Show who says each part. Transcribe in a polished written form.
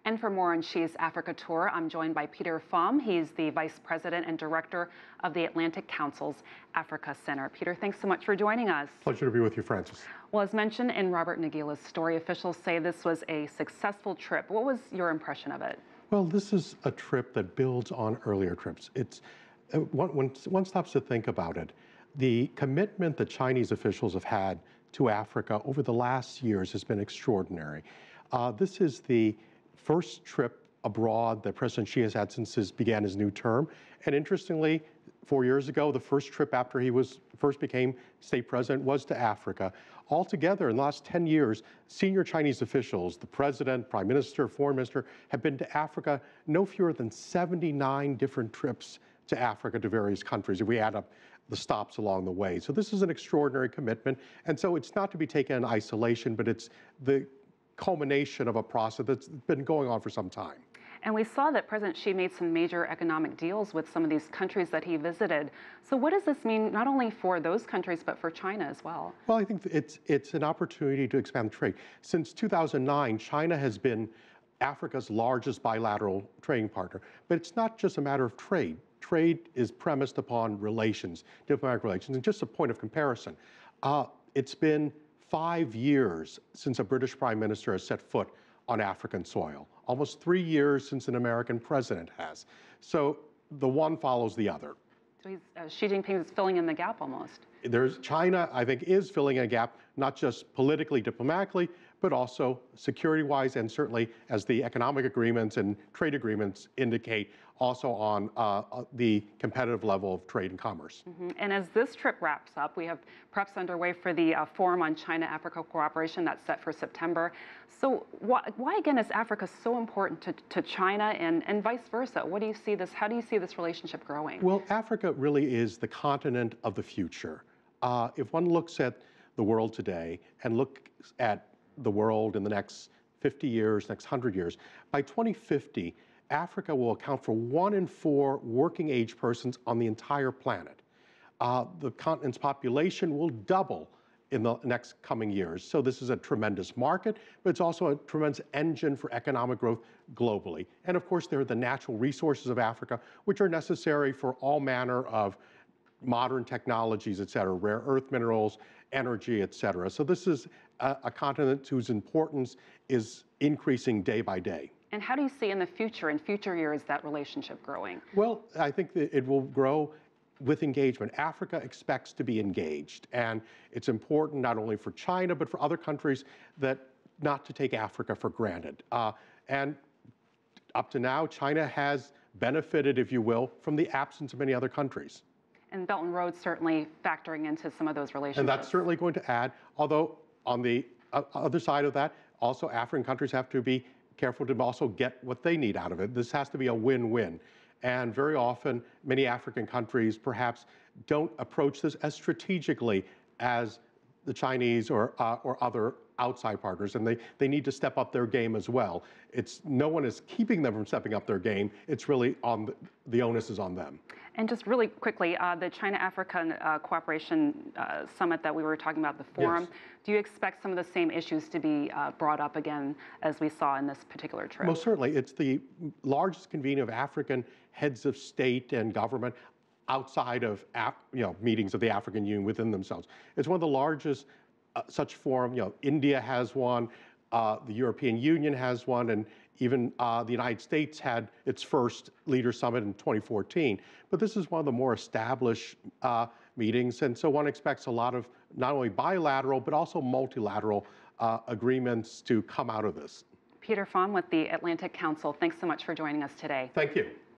Speaker 1: And for more on Xi's Africa tour, I'm joined by Peter Pham. He's the Vice President and Director of the Atlantic Council's Africa Center. Peter, thanks so much for joining us.
Speaker 2: Pleasure to be with you, Francis.
Speaker 1: Well, as mentioned in Robert Nagila's story, officials say this was a successful trip. What was your impression of it?
Speaker 2: Well, this is a trip that builds on earlier trips. It's when one stops to think about it, the commitment that Chinese officials have had to Africa over the last years has been extraordinary. This is the first trip abroad that President Xi has had since he began his new term. And interestingly, 4 years ago, the first trip after he first became state president was to Africa. Altogether, in the last 10 years, senior Chinese officials, the president, prime minister, foreign minister, have been to Africa no fewer than 79 different trips to Africa to various countries, if we add up the stops along the way. So this is an extraordinary commitment. And so it's not to be taken in isolation, but it's the culmination of a process that's been going on for some time.
Speaker 1: And we saw that President Xi made some major economic deals with some of these countries that he visited. So what does this mean not only for those countries, but for China as well?
Speaker 2: Well, I think it's an opportunity to expand trade. Since 2009, China has been Africa's largest bilateral trading partner. But it's not just a matter of trade. Trade is premised upon relations, diplomatic relations. And just a point of comparison, it's been 5 years since a British prime minister has set foot on African soil. Almost 3 years since an American president has. So the one follows the other.
Speaker 1: So Xi Jinping is filling in the gap almost.
Speaker 2: China, I think, is filling in a gap, not just politically, diplomatically, but also security-wise, and certainly as the economic agreements and trade agreements indicate, also on the competitive level of trade and commerce.
Speaker 1: Mm-hmm. And as this trip wraps up, we have preps underway for the Forum on China-Africa Cooperation that's set for September. So why again, is Africa so important to China and vice versa? What do you see this? How do you see this relationship growing?
Speaker 2: Well, Africa really is the continent of the future. If one looks at the world today and looks at the world in the next 50 years, next 100 years, by 2050, Africa will account for 1 in 4 working age persons on the entire planet. The continent's population will double in the next coming years. So this is a tremendous market, but it's also a tremendous engine for economic growth globally. And of course, there are the natural resources of Africa, which are necessary for all manner of modern technologies, et cetera, rare earth minerals, energy, et cetera. So this is a continent whose importance is increasing day by day.
Speaker 1: And how do you see in future years, that relationship growing?
Speaker 2: Well, I think that it will grow with engagement. Africa expects to be engaged, and it's important not only for China, but for other countries not to take Africa for granted. And up to now, China has benefited, if you will, from the absence of many other countries.
Speaker 1: And Belt and Road certainly factoring into some of those relationships.
Speaker 2: And that's certainly going to add, although on the other side of that, also African countries have to be careful to also get what they need out of it. This has to be a win-win. And very often, many African countries perhaps don't approach this as strategically as the Chinese or other outside partners, and they need to step up their game as well. No one is keeping them from stepping up their game. It's really the onus is on them.
Speaker 1: And just really quickly, the China-Africa Cooperation Summit that we were talking about, the forum,
Speaker 2: yes.
Speaker 1: Do you expect some of the same issues to be brought up again as we saw in this particular trip?
Speaker 2: Most certainly. It's the largest convening of African heads of state and government outside of meetings of the African Union within themselves. It's one of the largest such forum. India has one, the European Union has one, and even the United States had its first leader summit in 2014. But this is one of the more established meetings, and so one expects a lot of not only bilateral but also multilateral agreements to come out of this.
Speaker 1: Peter Pham with the Atlantic Council, thanks so much for joining us today.
Speaker 2: Thank you.